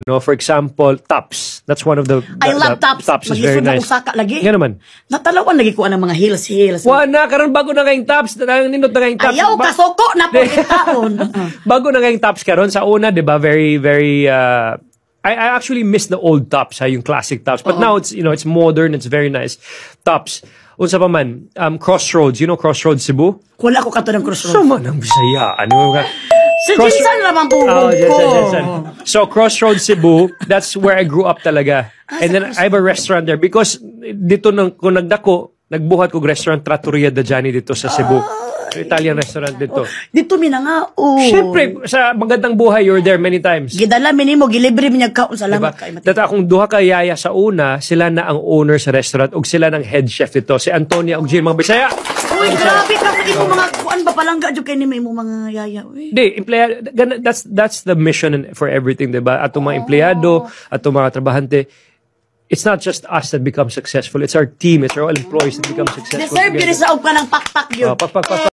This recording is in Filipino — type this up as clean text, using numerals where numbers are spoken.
No, for example, tops. That's one of the I love tops. Tops is very nice. Usaka lagi. Nga naman. Natalawan lagi ko ang mga heels. Wala karon bago na kayong tops. Nindot na kayong tops. Ayaw kasoko na po taon. Bago na kayong tops karon sa una, 'di ba? Very I actually miss the old tops, yung classic tops. But now it's it's modern, it's very nice. Tops. Unsa pa man, Crossroads, Crossroads Cebu? Wala ko kato ng Crossroads. So man ang Bisaya. Ano ka? Sa Jinsan naman po ko. So Crossroads Cebu, that's where I grew up talaga. And then I have a restaurant there because dito kung nagbuhat ko restaurant Trattoria da Gianni dito sa Cebu. Italian restaurant dito. Dito mina nga. Siyempre, sa Magandang Buhay, you're there many times. Gidala minimo, gilibre minyag kaon. Salamat kay Mati. Data akong duha ka yaya sa una, sila na ang owner sa restaurant ug sila ng head chef dito. Si Antonia ug Jill, mga Bisaya. Uy, grabe ka. Pwede mo mga kuan ba palangga dyan kayo ni may mga yaya. Hindi, empleyado. That's the mission for everything, diba? Atong mga empleyado, atong mga trabahante. It's not just us that become successful. It's our team. It's our all employees that become successful. Deserve yun sa og ka ng pakpak yun. Pak.